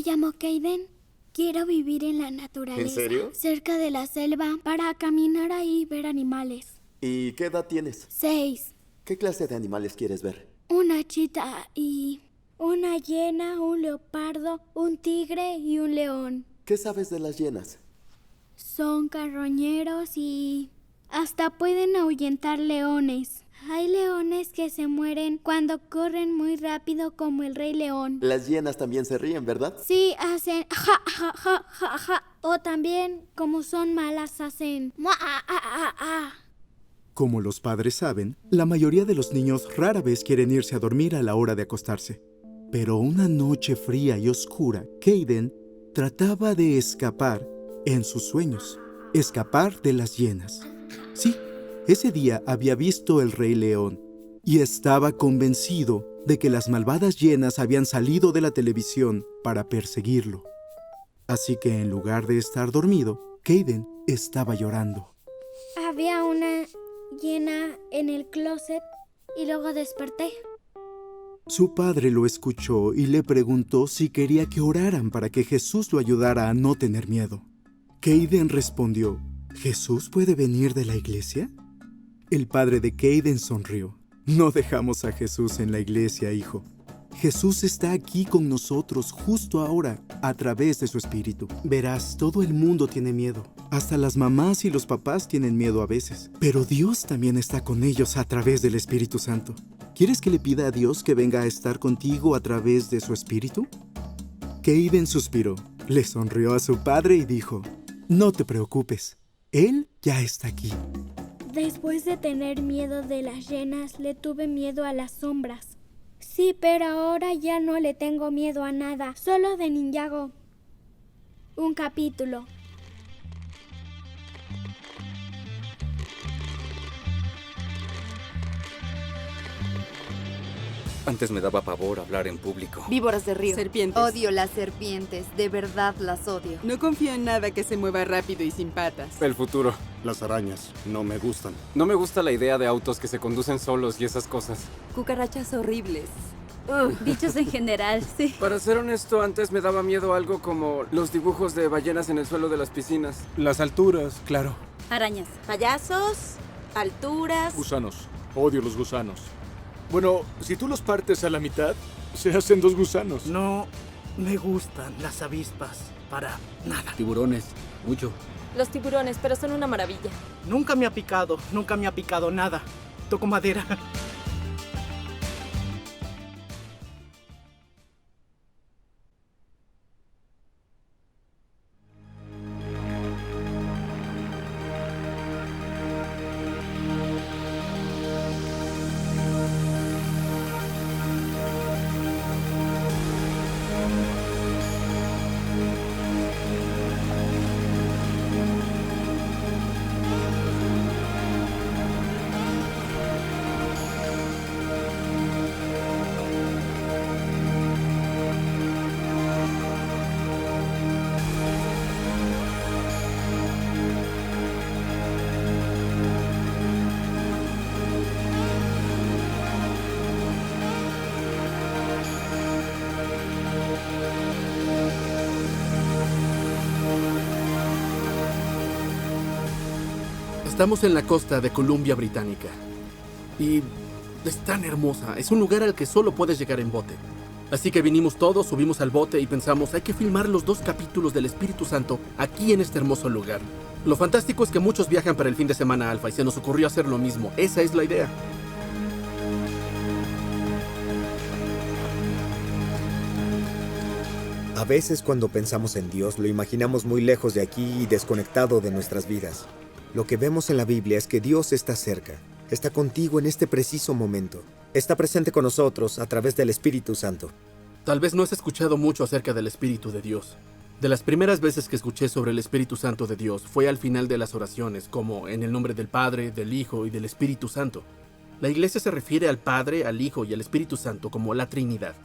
Me llamo Kaden. Quiero vivir en la naturaleza. ¿En serio? Cerca de la selva para caminar ahí y ver animales. ¿Y qué edad tienes? 6. ¿Qué clase de animales quieres ver? Una chita y una hiena, un leopardo, un tigre y un león. ¿Qué sabes de las hienas? Son carroñeros y hasta pueden ahuyentar leones. Hay leones que se mueren cuando corren muy rápido como el Rey León. Las hienas también se ríen, ¿verdad? Sí, hacen ja, ja, ja, ja, ja. O también, como son malas, hacen mua, ah, ah, ah, ah. Como los padres saben, la mayoría de los niños rara vez quieren irse a dormir a la hora de acostarse. Pero una noche fría y oscura, Kaden trataba de escapar en sus sueños. Escapar de las hienas. Sí, ese día había visto el Rey León y estaba convencido de que las malvadas hienas habían salido de la televisión para perseguirlo. Así que en lugar de estar dormido, Kaden estaba llorando. Había una hiena en el closet y luego desperté. Su padre lo escuchó y le preguntó si quería que oraran para que Jesús lo ayudara a no tener miedo. Kaden respondió, ¿Jesús puede venir de la iglesia? El padre de Kaden sonrió. No dejamos a Jesús en la iglesia, hijo. Jesús está aquí con nosotros justo ahora, a través de su espíritu. Verás, todo el mundo tiene miedo. Hasta las mamás y los papás tienen miedo a veces. Pero Dios también está con ellos a través del Espíritu Santo. ¿Quieres que le pida a Dios que venga a estar contigo a través de su espíritu? Kaden suspiró, le sonrió a su padre y dijo, no te preocupes, Él ya está aquí. Después de tener miedo de las hienas, le tuve miedo a las sombras. Sí, pero ahora ya no le tengo miedo a nada, solo de Ninjago. Un capítulo. Antes me daba pavor hablar en público. Víboras de río. Serpientes. Odio las serpientes, de verdad las odio. No confío en nada que se mueva rápido y sin patas. El futuro. Las arañas no me gustan. No me gusta la idea de autos que se conducen solos y esas cosas. Cucarachas horribles. Dichos en general, sí. Para ser honesto, antes me daba miedo algo como los dibujos de ballenas en el suelo de las piscinas. Las alturas, claro. Arañas. Payasos, alturas. Gusanos. Odio los gusanos. Bueno, si tú los partes a la mitad, se hacen 2 gusanos. No me gustan las avispas para nada. Tiburones, mucho. Los tiburones, pero son una maravilla. Nunca me ha picado nada. Toco madera. Estamos en la costa de Columbia Británica. Y es tan hermosa. Es un lugar al que solo puedes llegar en bote. Así que vinimos todos, subimos al bote y pensamos, hay que filmar los 2 capítulos del Espíritu Santo aquí en este hermoso lugar. Lo fantástico es que muchos viajan para el fin de semana alfa y se nos ocurrió hacer lo mismo. Esa es la idea. A veces cuando pensamos en Dios lo imaginamos muy lejos de aquí y desconectado de nuestras vidas. Lo que vemos en la Biblia es que Dios está cerca, está contigo en este preciso momento. Está presente con nosotros a través del Espíritu Santo. Tal vez no has escuchado mucho acerca del Espíritu de Dios. De las primeras veces que escuché sobre el Espíritu Santo de Dios fue al final de las oraciones, como en el nombre del Padre, del Hijo y del Espíritu Santo. La Iglesia se refiere al Padre, al Hijo y al Espíritu Santo como la Trinidad.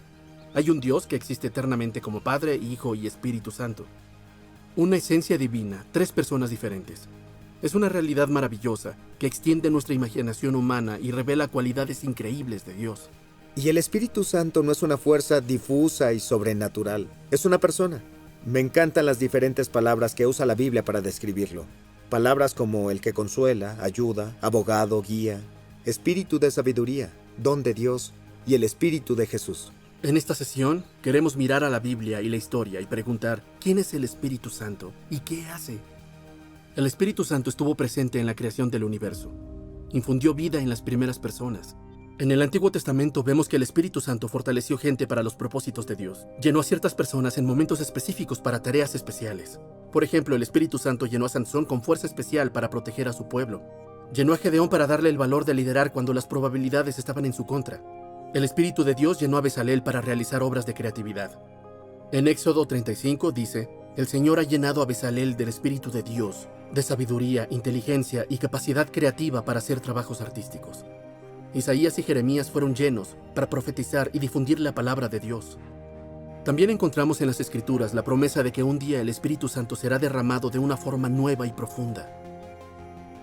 Hay un Dios que existe eternamente como Padre, Hijo y Espíritu Santo. Una esencia divina, 3 personas diferentes. Es una realidad maravillosa que extiende nuestra imaginación humana y revela cualidades increíbles de Dios. Y el Espíritu Santo no es una fuerza difusa y sobrenatural, es una persona. Me encantan las diferentes palabras que usa la Biblia para describirlo. Palabras como el que consuela, ayuda, abogado, guía, espíritu de sabiduría, don de Dios y el Espíritu de Jesús. En esta sesión queremos mirar a la Biblia y la historia y preguntar ¿quién es el Espíritu Santo y qué hace? El Espíritu Santo estuvo presente en la creación del universo. Infundió vida en las primeras personas. En el Antiguo Testamento vemos que el Espíritu Santo fortaleció gente para los propósitos de Dios. Llenó a ciertas personas en momentos específicos para tareas especiales. Por ejemplo, el Espíritu Santo llenó a Sansón con fuerza especial para proteger a su pueblo. Llenó a Gedeón para darle el valor de liderar cuando las probabilidades estaban en su contra. El Espíritu de Dios llenó a Bezalel para realizar obras de creatividad. En Éxodo 35 dice, el Señor ha llenado a Bezalel del Espíritu de Dios, de sabiduría, inteligencia y capacidad creativa para hacer trabajos artísticos. Isaías y Jeremías fueron llenos para profetizar y difundir la palabra de Dios. También encontramos en las Escrituras la promesa de que un día el Espíritu Santo será derramado de una forma nueva y profunda.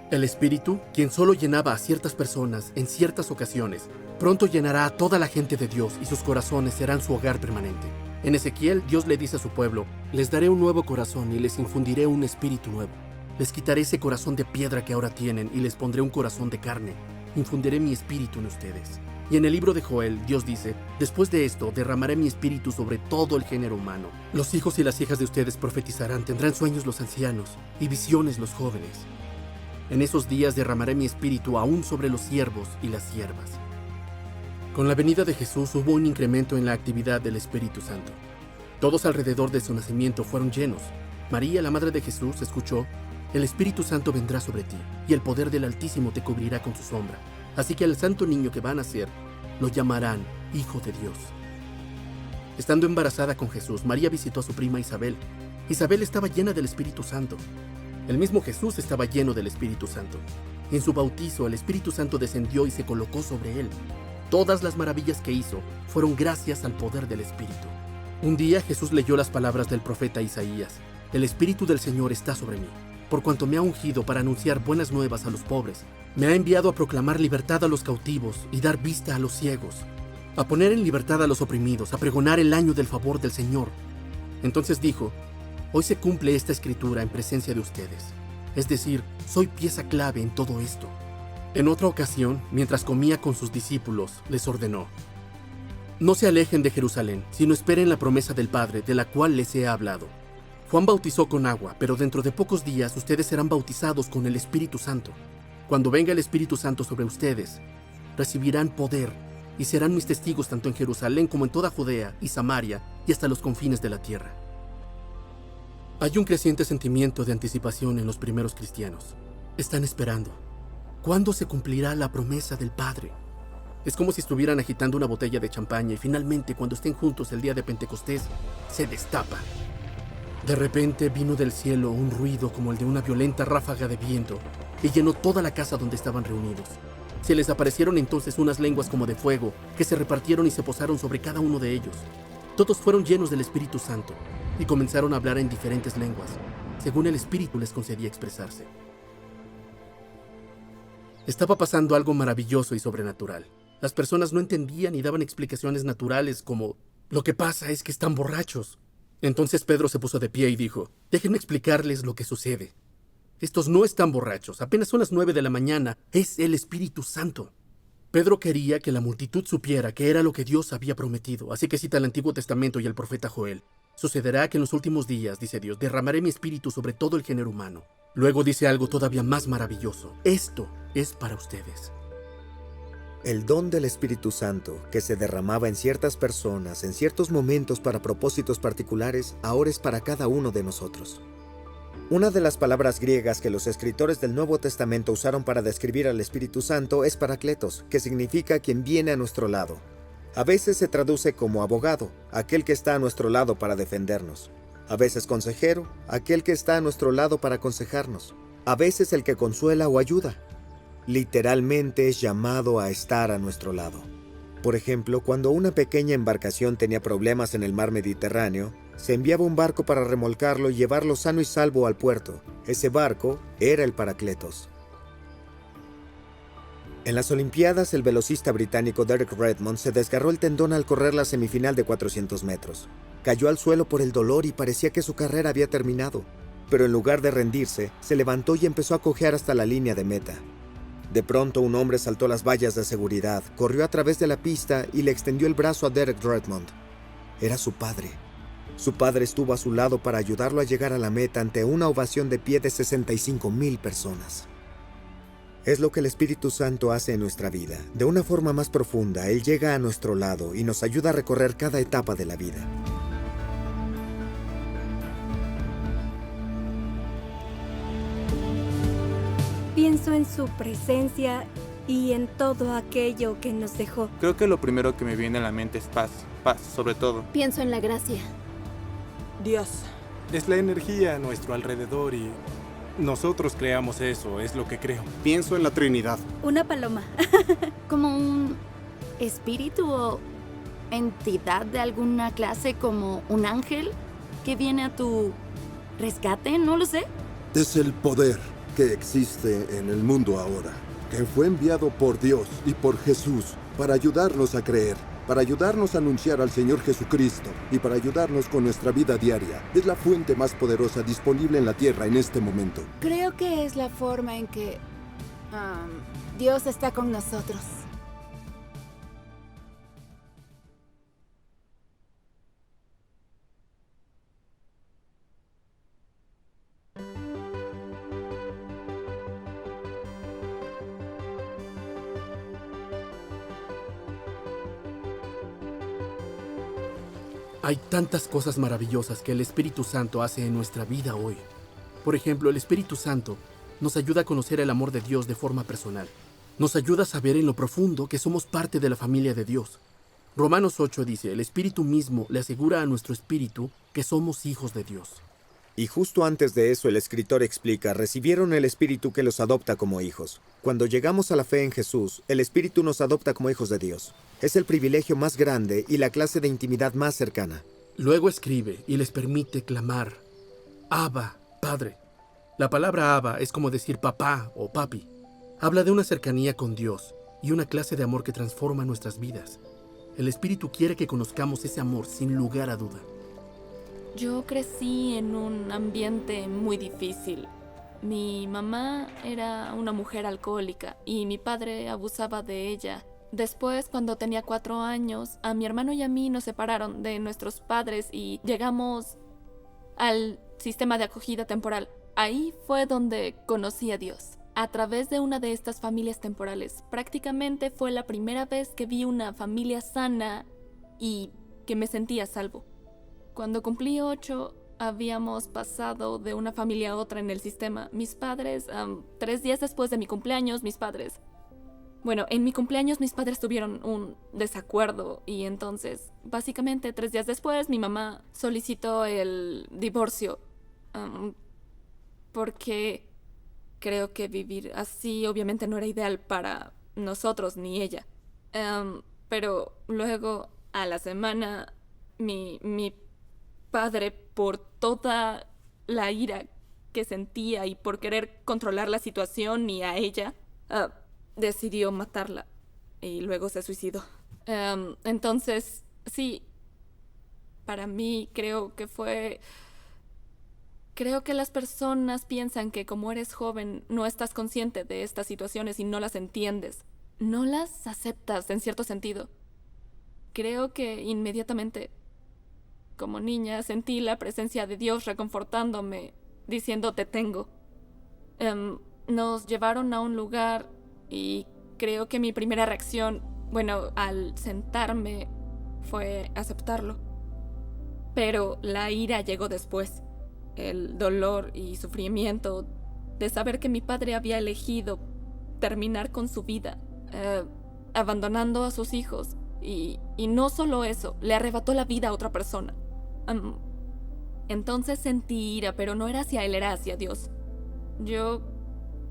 El Espíritu, quien solo llenaba a ciertas personas en ciertas ocasiones, pronto llenará a toda la gente de Dios y sus corazones serán su hogar permanente. En Ezequiel, Dios le dice a su pueblo, les daré un nuevo corazón y les infundiré un espíritu nuevo. Les quitaré ese corazón de piedra que ahora tienen y les pondré un corazón de carne. Infundiré mi espíritu en ustedes. Y en el libro de Joel, Dios dice, después de esto derramaré mi espíritu sobre todo el género humano. Los hijos y las hijas de ustedes profetizarán, tendrán sueños los ancianos y visiones los jóvenes. En esos días derramaré mi espíritu aún sobre los siervos y las siervas. Con la venida de Jesús hubo un incremento en la actividad del Espíritu Santo. Todos alrededor de su nacimiento fueron llenos. María, la madre de Jesús, escuchó, el Espíritu Santo vendrá sobre ti, y el poder del Altísimo te cubrirá con su sombra. Así que al santo niño que va a nacer, lo llamarán Hijo de Dios. Estando embarazada con Jesús, María visitó a su prima Isabel. Isabel estaba llena del Espíritu Santo. El mismo Jesús estaba lleno del Espíritu Santo. En su bautizo, el Espíritu Santo descendió y se colocó sobre él. Todas las maravillas que hizo fueron gracias al poder del Espíritu. Un día Jesús leyó las palabras del profeta Isaías. El Espíritu del Señor está sobre mí, por cuanto me ha ungido para anunciar buenas nuevas a los pobres. Me ha enviado a proclamar libertad a los cautivos y dar vista a los ciegos, a poner en libertad a los oprimidos, a pregonar el año del favor del Señor. Entonces dijo, hoy se cumple esta escritura en presencia de ustedes. Es decir, soy pieza clave en todo esto. En otra ocasión, mientras comía con sus discípulos, les ordenó, no se alejen de Jerusalén, sino esperen la promesa del Padre, de la cual les he hablado. Juan bautizó con agua, pero dentro de pocos días ustedes serán bautizados con el Espíritu Santo. Cuando venga el Espíritu Santo sobre ustedes, recibirán poder y serán mis testigos tanto en Jerusalén como en toda Judea y Samaria y hasta los confines de la tierra. Hay un creciente sentimiento de anticipación en los primeros cristianos. Están esperando. ¿Cuándo se cumplirá la promesa del Padre? Es como si estuvieran agitando una botella de champaña y finalmente, cuando estén juntos el día de Pentecostés, se destapa. De repente vino del cielo un ruido como el de una violenta ráfaga de viento y llenó toda la casa donde estaban reunidos. Se les aparecieron entonces unas lenguas como de fuego que se repartieron y se posaron sobre cada uno de ellos. Todos fueron llenos del Espíritu Santo y comenzaron a hablar en diferentes lenguas, según el Espíritu les concedía expresarse. Estaba pasando algo maravilloso y sobrenatural. Las personas no entendían y daban explicaciones naturales como, lo que pasa es que están borrachos. Entonces Pedro se puso de pie y dijo, déjenme explicarles lo que sucede. Estos no están borrachos, apenas son las 9 de la mañana, es el Espíritu Santo. Pedro quería que la multitud supiera que era lo que Dios había prometido, así que cita el Antiguo Testamento y el profeta Joel. Sucederá que en los últimos días, dice Dios, derramaré mi espíritu sobre todo el género humano. Luego dice algo todavía más maravilloso, esto es para ustedes. El don del Espíritu Santo, que se derramaba en ciertas personas, en ciertos momentos para propósitos particulares, ahora es para cada uno de nosotros. Una de las palabras griegas que los escritores del Nuevo Testamento usaron para describir al Espíritu Santo es parakletos, que significa quien viene a nuestro lado. A veces se traduce como abogado, aquel que está a nuestro lado para defendernos. A veces consejero, aquel que está a nuestro lado para aconsejarnos. A veces el que consuela o ayuda. Literalmente es llamado a estar a nuestro lado. Por ejemplo, cuando una pequeña embarcación tenía problemas en el mar Mediterráneo, se enviaba un barco para remolcarlo y llevarlo sano y salvo al puerto. Ese barco era el Parakletos. En las Olimpiadas, el velocista británico Derek Redmond se desgarró el tendón al correr la semifinal de 400 metros. Cayó al suelo por el dolor y parecía que su carrera había terminado. Pero en lugar de rendirse, se levantó y empezó a cojear hasta la línea de meta. De pronto, un hombre saltó las vallas de seguridad, corrió a través de la pista y le extendió el brazo a Derek Redmond. Era su padre. Su padre estuvo a su lado para ayudarlo a llegar a la meta ante una ovación de pie de 65,000 personas. Es lo que el Espíritu Santo hace en nuestra vida. De una forma más profunda, Él llega a nuestro lado y nos ayuda a recorrer cada etapa de la vida. Pienso en su presencia y en todo aquello que nos dejó. Creo que lo primero que me viene a la mente es paz. Paz, sobre todo. Pienso en la gracia. Dios. Es la energía a nuestro alrededor y nosotros creamos eso, es lo que creo. Pienso en la Trinidad. Una paloma. Como un espíritu o entidad de alguna clase, como un ángel que viene a tu rescate, no lo sé. Es el poder que existe en el mundo ahora, que fue enviado por Dios y por Jesús para ayudarnos a creer, para ayudarnos a anunciar al Señor Jesucristo y para ayudarnos con nuestra vida diaria. Es la fuente más poderosa disponible en la tierra en este momento. Creo que es la forma en que Dios está con nosotros. Hay tantas cosas maravillosas que el Espíritu Santo hace en nuestra vida hoy. Por ejemplo, el Espíritu Santo nos ayuda a conocer el amor de Dios de forma personal. Nos ayuda a saber en lo profundo que somos parte de la familia de Dios. Romanos 8 dice, el Espíritu mismo le asegura a nuestro espíritu que somos hijos de Dios. Y justo antes de eso el escritor explica, recibieron el Espíritu que los adopta como hijos. Cuando llegamos a la fe en Jesús, el Espíritu nos adopta como hijos de Dios. Es el privilegio más grande y la clase de intimidad más cercana. Luego escribe y les permite clamar, Abba, Padre. La palabra Abba es como decir papá o papi. Habla de una cercanía con Dios y una clase de amor que transforma nuestras vidas. El Espíritu quiere que conozcamos ese amor sin lugar a duda. Yo crecí en un ambiente muy difícil. Mi mamá era una mujer alcohólica y mi padre abusaba de ella. Después, cuando tenía 4 años, a mi hermano y a mí nos separaron de nuestros padres y llegamos al sistema de acogida temporal. Ahí fue donde conocí a Dios. A través de una de estas familias temporales. Prácticamente fue la primera vez que vi una familia sana y que me sentía a salvo. Cuando cumplí 8, habíamos pasado de una familia a otra en el sistema. Mis padres, 3 días después de mi cumpleaños, en mi cumpleaños mis padres tuvieron un desacuerdo y entonces, básicamente 3 días después, mi mamá solicitó el divorcio porque creo que vivir así obviamente no era ideal para nosotros ni ella. Pero luego, a la semana, mi padre, por toda la ira que sentía y por querer controlar la situación y a ella, decidió matarla y luego se suicidó. Entonces, sí, para mí creo que las personas piensan que como eres joven no estás consciente de estas situaciones y no las entiendes. No las aceptas en cierto sentido. Creo que inmediatamente, como niña, sentí la presencia de Dios reconfortándome, diciendo te tengo. Nos llevaron a un lugar y creo que mi primera reacción, al sentarme, fue aceptarlo. Pero la ira llegó después. El dolor y sufrimiento de saber que mi padre había elegido terminar con su vida, abandonando a sus hijos. Y no solo eso, le arrebató la vida a otra persona. Entonces sentí ira, pero no era hacia él, era hacia Dios. Yo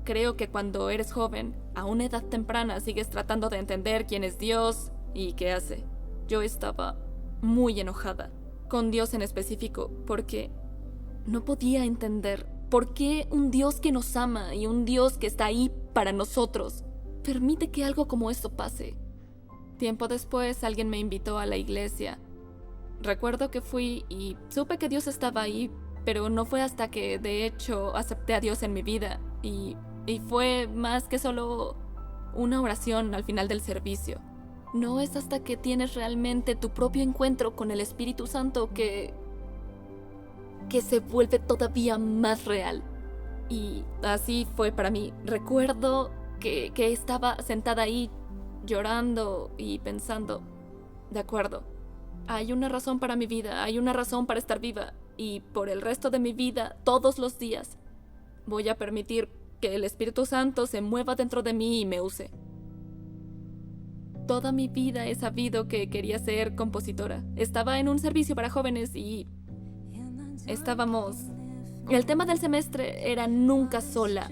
creo que cuando eres joven, a una edad temprana, sigues tratando de entender quién es Dios y qué hace. Yo estaba muy enojada con Dios en específico, porque no podía entender por qué un Dios que nos ama y un Dios que está ahí para nosotros permite que algo como esto pase? Tiempo después, alguien me invitó a la iglesia. Recuerdo que fui y supe que Dios estaba ahí, pero no fue hasta que, de hecho, acepté a Dios en mi vida. Y fue más que solo una oración al final del servicio. No es hasta que tienes realmente tu propio encuentro con el Espíritu Santo que se vuelve todavía más real. Y así fue para mí. Recuerdo que estaba sentada ahí llorando y pensando, de acuerdo, hay una razón para mi vida, hay una razón para estar viva, y por el resto de mi vida, todos los días, voy a permitir que el Espíritu Santo se mueva dentro de mí y me use. Toda mi vida he sabido que quería ser compositora. Estaba en un servicio para jóvenes y estábamos... El tema del semestre era nunca sola.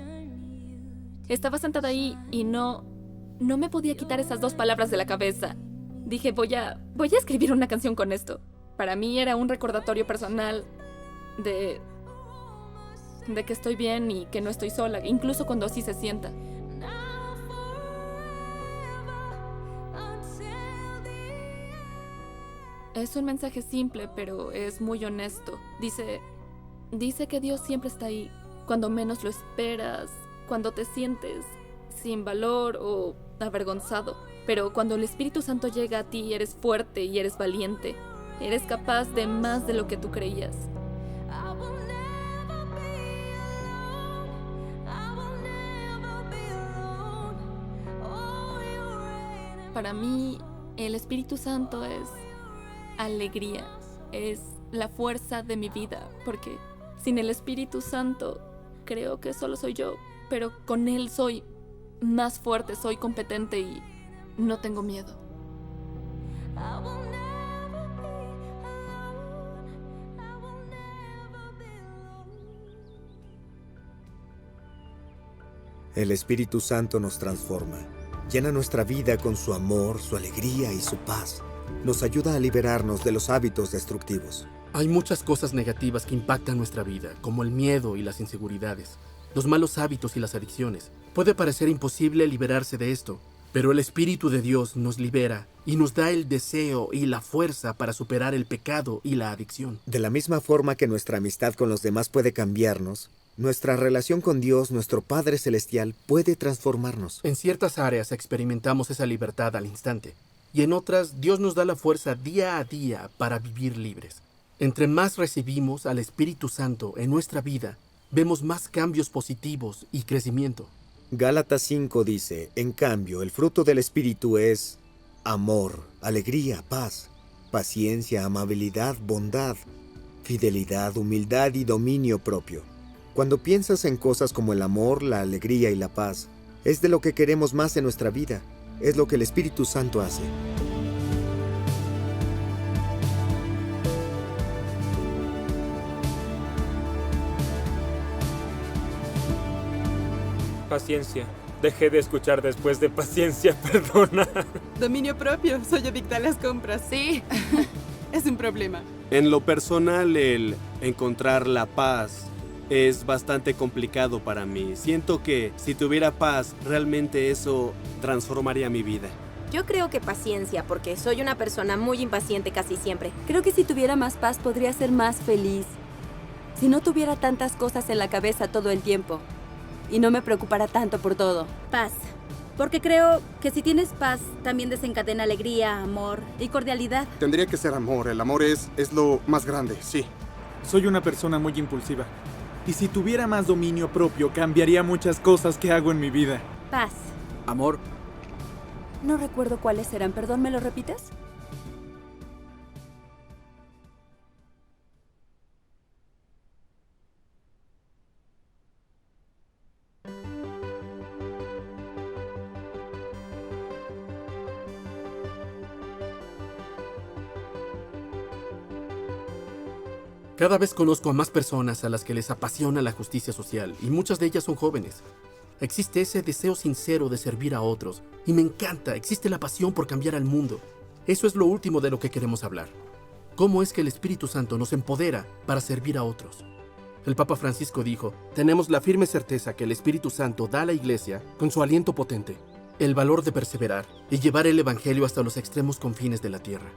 Estaba sentada ahí y no me podía quitar esas dos palabras de la cabeza. Dije, voy a escribir una canción con esto. Para mí era un recordatorio personal de que estoy bien y que no estoy sola, incluso cuando así se sienta. Es un mensaje simple, pero es muy honesto. Dice que Dios siempre está ahí, cuando menos lo esperas, cuando te sientes sin valor o avergonzado. Pero cuando el Espíritu Santo llega a ti, eres fuerte y eres valiente. Eres capaz de más de lo que tú creías. Para mí, el Espíritu Santo es alegría, es la fuerza de mi vida, porque sin el Espíritu Santo creo que solo soy yo, pero con Él soy más fuerte, soy competente y no tengo miedo. El Espíritu Santo nos transforma, llena nuestra vida con su amor, su alegría y su paz. Nos ayuda a liberarnos de los hábitos destructivos. Hay muchas cosas negativas que impactan nuestra vida, como el miedo y las inseguridades, los malos hábitos y las adicciones. Puede parecer imposible liberarse de esto, pero el Espíritu de Dios nos libera y nos da el deseo y la fuerza para superar el pecado y la adicción. De la misma forma que nuestra amistad con los demás puede cambiarnos, nuestra relación con Dios, nuestro Padre Celestial, puede transformarnos. En ciertas áreas experimentamos esa libertad al instante, y en otras Dios nos da la fuerza día a día para vivir libres. Entre más recibimos al Espíritu Santo en nuestra vida, vemos más cambios positivos y crecimiento. Gálatas 5 dice, en cambio, el fruto del Espíritu es amor, alegría, paz, paciencia, amabilidad, bondad, fidelidad, humildad y dominio propio. Cuando piensas en cosas como el amor, la alegría y la paz, es de lo que queremos más en nuestra vida. Es lo que el Espíritu Santo hace. Paciencia. Dejé de escuchar después de paciencia, perdona. Dominio propio. Soy adicta a las compras. Sí. Es un problema. En lo personal, el encontrar la paz es bastante complicado para mí. Siento que si tuviera paz, realmente eso transformaría mi vida. Yo creo que paciencia, porque soy una persona muy impaciente casi siempre. Creo que si tuviera más paz podría ser más feliz. Si no tuviera tantas cosas en la cabeza todo el tiempo y no me preocupara tanto por todo. Paz, porque creo que si tienes paz también desencadena alegría, amor y cordialidad. Tendría que ser amor. El amor es lo más grande, sí. Soy una persona muy impulsiva. Y si tuviera más dominio propio, cambiaría muchas cosas que hago en mi vida. Paz. Amor. No recuerdo cuáles eran. Perdón, ¿me lo repites? Cada vez conozco a más personas a las que les apasiona la justicia social, y muchas de ellas son jóvenes. Existe ese deseo sincero de servir a otros, y me encanta, existe la pasión por cambiar al mundo. Eso es lo último de lo que queremos hablar. ¿Cómo es que el Espíritu Santo nos empodera para servir a otros? El Papa Francisco dijo, tenemos la firme certeza que el Espíritu Santo da a la Iglesia con su aliento potente. el valor de perseverar y llevar el Evangelio hasta los extremos confines de la tierra.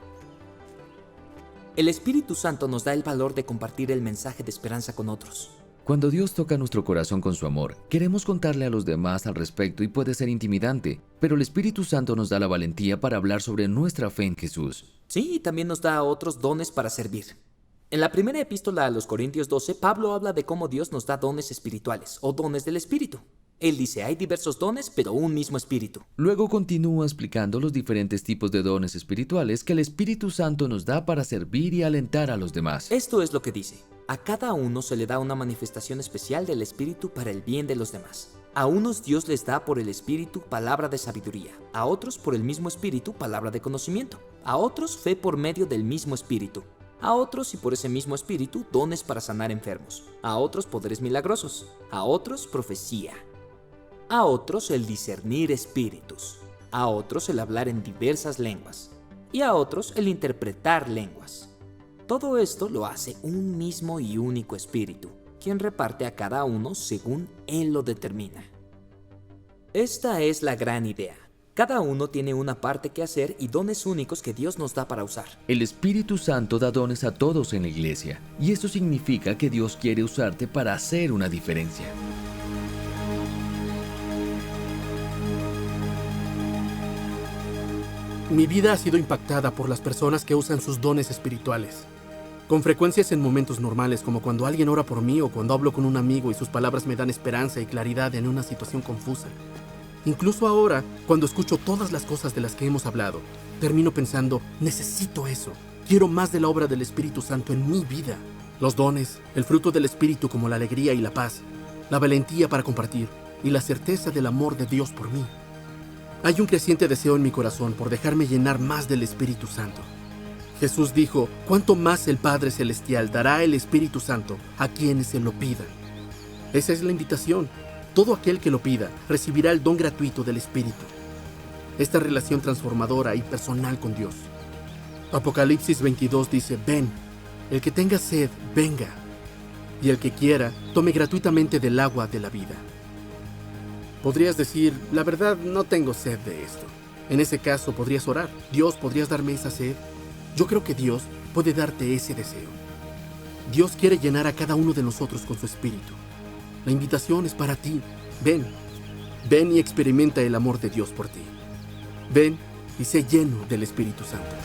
El Espíritu Santo nos da el valor de compartir el mensaje de esperanza con otros. Cuando Dios toca nuestro corazón con su amor, queremos contarle a los demás al respecto y puede ser intimidante, pero el Espíritu Santo nos da la valentía para hablar sobre nuestra fe en Jesús. Sí, y también nos da a otros dones para servir. En la primera epístola a los Corintios 12, Pablo habla de cómo Dios nos da dones espirituales, o dones del Espíritu. Él dice, hay diversos dones, pero un mismo Espíritu. Luego continúa explicando los diferentes tipos de dones espirituales que el Espíritu Santo nos da para servir y alentar a los demás. Esto es lo que dice. A cada uno se le da una manifestación especial del Espíritu para el bien de los demás. A unos Dios les da por el Espíritu palabra de sabiduría, a otros por el mismo Espíritu palabra de conocimiento, a otros fe por medio del mismo Espíritu, a otros y por ese mismo Espíritu dones para sanar enfermos, a otros poderes milagrosos, a otros profecía, a otros el discernir espíritus, a otros el hablar en diversas lenguas, y a otros el interpretar lenguas. Todo esto lo hace un mismo y único Espíritu, quien reparte a cada uno según Él lo determina. Esta es la gran idea. Cada uno tiene una parte que hacer y dones únicos que Dios nos da para usar. El Espíritu Santo da dones a todos en la iglesia, y eso significa que Dios quiere usarte para hacer una diferencia. Mi vida ha sido impactada por las personas que usan sus dones espirituales. Con frecuencia es en momentos normales, como cuando alguien ora por mí o cuando hablo con un amigo y sus palabras me dan esperanza y claridad en una situación confusa. Incluso ahora, cuando escucho todas las cosas de las que hemos hablado, termino pensando, necesito eso. Quiero más de la obra del Espíritu Santo en mi vida. Los dones, el fruto del Espíritu como la alegría y la paz, la valentía para compartir y la certeza del amor de Dios por mí. Hay un creciente deseo en mi corazón por dejarme llenar más del Espíritu Santo. Jesús dijo, cuánto más el Padre Celestial dará el Espíritu Santo a quienes se lo pidan. Esa es la invitación. Todo aquel que lo pida recibirá el don gratuito del Espíritu. Esta relación transformadora y personal con Dios. Apocalipsis 22 dice, ven, el que tenga sed, venga, y el que quiera, tome gratuitamente del agua de la vida. Podrías decir, la verdad, no tengo sed de esto. En ese caso, podrías orar. Dios, ¿podrías darme esa sed? Yo creo que Dios puede darte ese deseo. Dios quiere llenar a cada uno de nosotros con su Espíritu. La invitación es para ti. Ven. Ven y experimenta el amor de Dios por ti. Ven y sé lleno del Espíritu Santo.